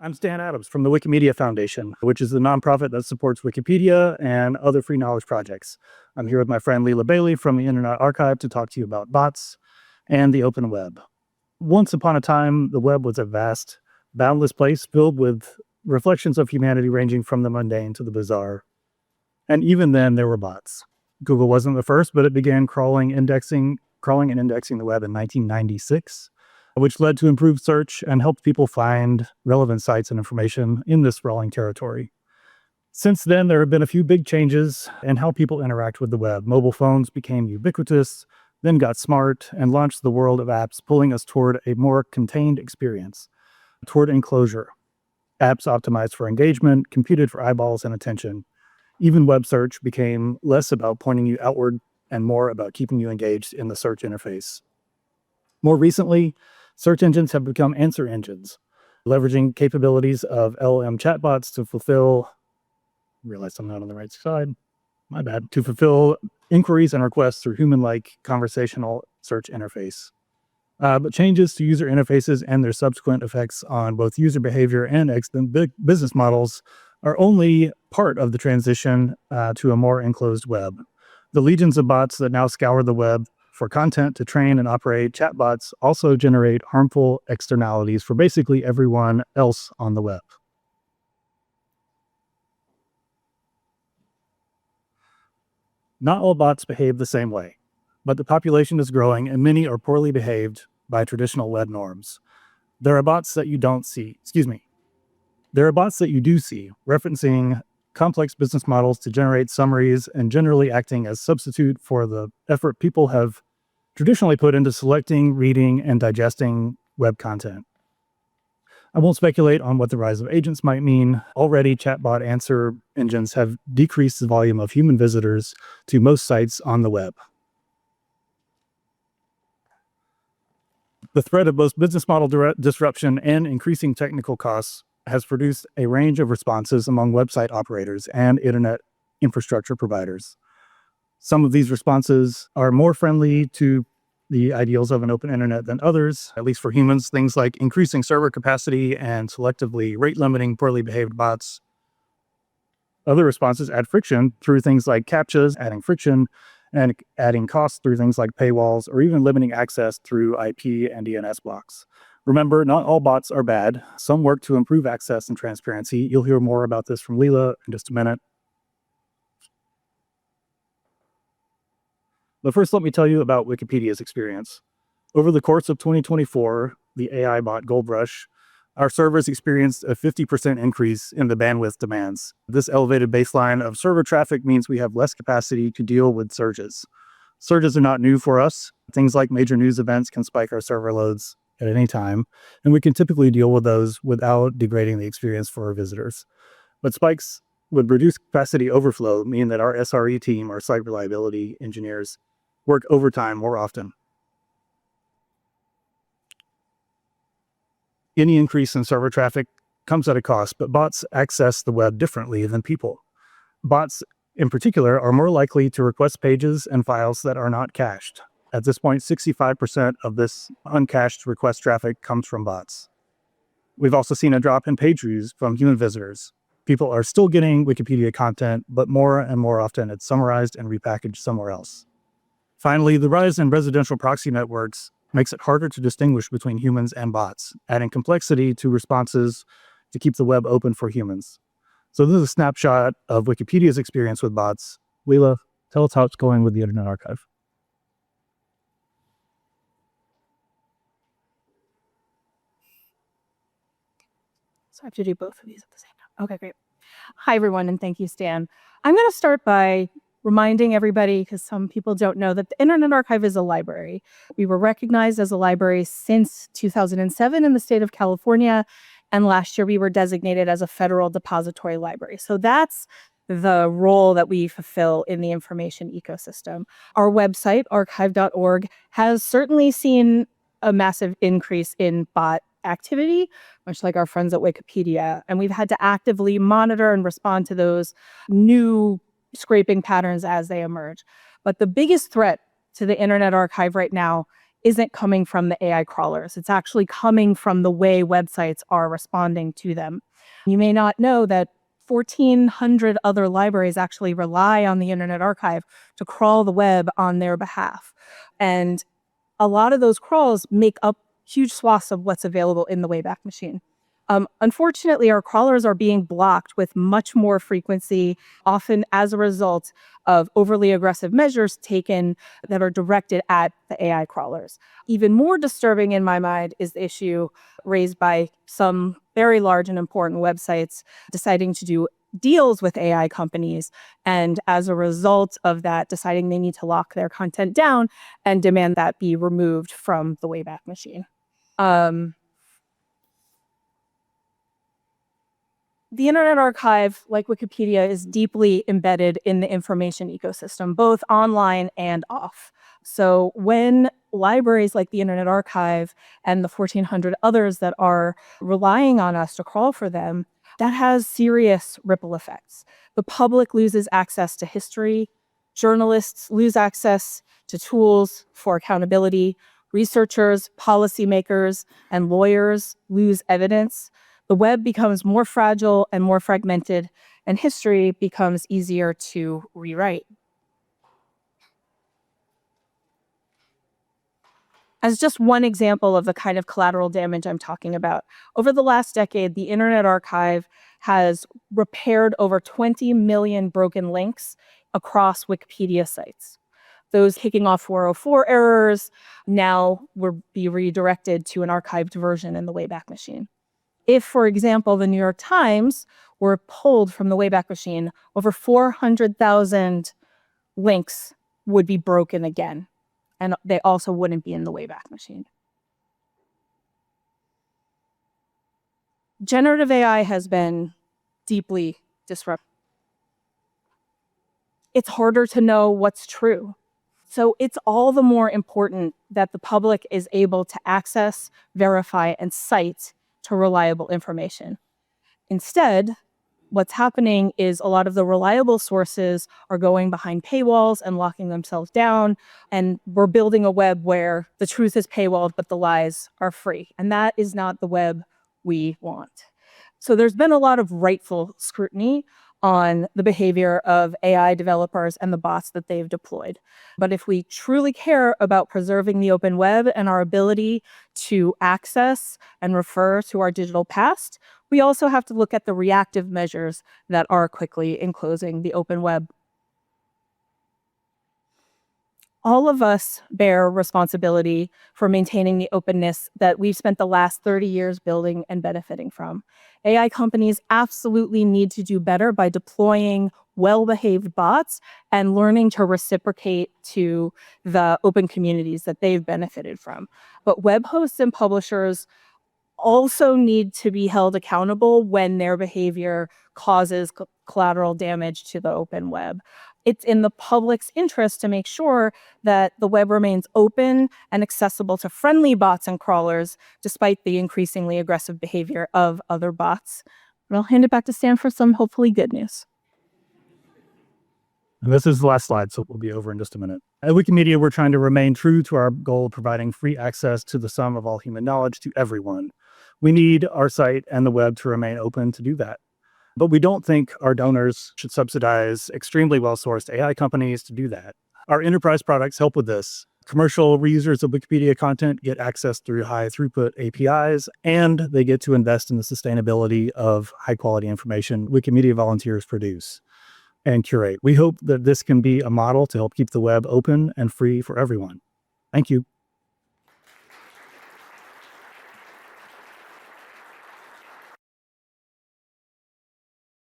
I'm Stan Adams from the Wikimedia Foundation, which is the nonprofit that supports Wikipedia and other free knowledge projects. I'm here with my friend Lila Bailey from the Internet Archive to talk to you about bots and the open web. Once upon a time, the web was a vast, boundless place filled with reflections of humanity ranging from the mundane to the bizarre. And even then, there were bots. Google wasn't the first, but it began crawling and indexing the web in 1996. Which led to improved search and helped people find relevant sites and information in this sprawling territory. Since then, there have been a few big changes in how people interact with the web. Mobile phones became ubiquitous, then got smart, and launched the world of apps, pulling us toward a more contained experience, toward enclosure. Apps optimized for engagement, computed for eyeballs and attention. Even web search became less about pointing you outward and more about keeping you engaged in the search interface. More recently, search engines have become answer engines, leveraging capabilities of LLM chatbots to fulfill inquiries and requests through human-like conversational search interface. But changes to user interfaces and their subsequent effects on both user behavior and business models are only part of the transition to a more enclosed web. The legions of bots that now scour the web for content to train and operate chatbots also generate harmful externalities for basically everyone else on the web. Not all bots behave the same way, but the population is growing and many are poorly behaved by traditional web norms. There are bots that you do see, referencing complex business models to generate summaries and generally acting as substitute for the effort people have traditionally put into selecting, reading, and digesting web content. I won't speculate on what the rise of agents might mean. Already, chatbot answer engines have decreased the volume of human visitors to most sites on the web. The threat of both business model disruption and increasing technical costs has produced a range of responses among website operators and internet infrastructure providers. Some of these responses are more friendly to the ideals of an open internet than others, at least for humans. Things like increasing server capacity and selectively rate limiting poorly behaved bots. Other responses add friction through things like CAPTCHAs, adding friction, and adding costs through things like paywalls, or even limiting access through IP and DNS blocks. Remember, not all bots are bad. Some work to improve access and transparency. You'll hear more about this from Lila in just a minute. But first, let me tell you about Wikipedia's experience. Over the course of 2024, the AI bot Gold Rush, our servers experienced a 50% increase in the bandwidth demands. This elevated baseline of server traffic means we have less capacity to deal with surges. Surges are not new for us. Things like major news events can spike our server loads at any time, and we can typically deal with those without degrading the experience for our visitors. But spikes with reduced capacity overflow mean that our SRE team, our site reliability engineers, work overtime more often. Any increase in server traffic comes at a cost, but bots access the web differently than people. Bots, in particular, are more likely to request pages and files that are not cached. At this point, 65% of this uncached request traffic comes from bots. We've also seen a drop in page views from human visitors. People are still getting Wikipedia content, but more and more often it's summarized and repackaged somewhere else. Finally, the rise in residential proxy networks makes it harder to distinguish between humans and bots, adding complexity to responses to keep the web open for humans. So this is a snapshot of Wikipedia's experience with bots. Lila, tell us how it's going with the Internet Archive. So I have to do both of these at the same time. Okay, great. Hi, everyone, and thank you, Stan. I'm going to start by reminding everybody, because some people don't know, that the Internet Archive is a library. We were recognized as a library since 2007 in the state of California, and last year we were designated as a federal depository library. So that's the role that we fulfill in the information ecosystem. Our website, archive.org, has certainly seen a massive increase in bot activity, much like our friends at Wikipedia. And we've had to actively monitor and respond to those new scraping patterns as they emerge. But the biggest threat to the Internet Archive right now isn't coming from the AI crawlers. It's actually coming from the way websites are responding to them. You may not know that 1,400 other libraries actually rely on the Internet Archive to crawl the web on their behalf. And a lot of those crawls make up huge swaths of what's available in the Wayback Machine. Unfortunately, our crawlers are being blocked with much more frequency, often as a result of overly aggressive measures taken that are directed at the AI crawlers. Even more disturbing in my mind is the issue raised by some very large and important websites deciding to do deals with AI companies, and as a result of that, deciding they need to lock their content down and demand that be removed from the Wayback Machine. The Internet Archive, like Wikipedia, is deeply embedded in the information ecosystem, both online and off. So when libraries like the Internet Archive and the 1,400 others that are relying on us to crawl for them, that has serious ripple effects. The public loses access to history, journalists lose access to tools for accountability, researchers, policymakers, and lawyers lose evidence. The web becomes more fragile and more fragmented, and history becomes easier to rewrite. As just one example of the kind of collateral damage I'm talking about, over the last decade, the Internet Archive has repaired over 20 million broken links across Wikipedia sites. Those kicking off 404 errors now will be redirected to an archived version in the Wayback Machine. If, for example, the New York Times were pulled from the Wayback Machine, over 400,000 links would be broken again, and they also wouldn't be in the Wayback Machine. Generative AI has been deeply disruptive. It's harder to know what's true. So it's all the more important that the public is able to access, verify, and cite to reliable information. Instead, what's happening is a lot of the reliable sources are going behind paywalls and locking themselves down, and we're building a web where the truth is paywalled, but the lies are free. And that is not the web we want. So there's been a lot of rightful scrutiny on the behavior of AI developers and the bots that they've deployed. But if we truly care about preserving the open web and our ability to access and refer to our digital past, we also have to look at the reactive measures that are quickly enclosing the open web. All of us bear responsibility for maintaining the openness that we've spent the last 30 years building and benefiting from. AI companies absolutely need to do better by deploying well-behaved bots and learning to reciprocate to the open communities that they've benefited from. But web hosts and publishers also need to be held accountable when their behavior causes collateral damage to the open web. It's in the public's interest to make sure that the web remains open and accessible to friendly bots and crawlers, despite the increasingly aggressive behavior of other bots. But I'll hand it back to Stan for some hopefully good news. And this is the last slide, so we'll be over in just a minute. At Wikimedia, we're trying to remain true to our goal of providing free access to the sum of all human knowledge to everyone. We need our site and the web to remain open to do that. But we don't think our donors should subsidize extremely well-sourced AI companies to do that. Our enterprise products help with this. Commercial reusers of Wikipedia content get access through high-throughput APIs, and they get to invest in the sustainability of high-quality information Wikimedia volunteers produce and curate. We hope that this can be a model to help keep the web open and free for everyone. Thank you.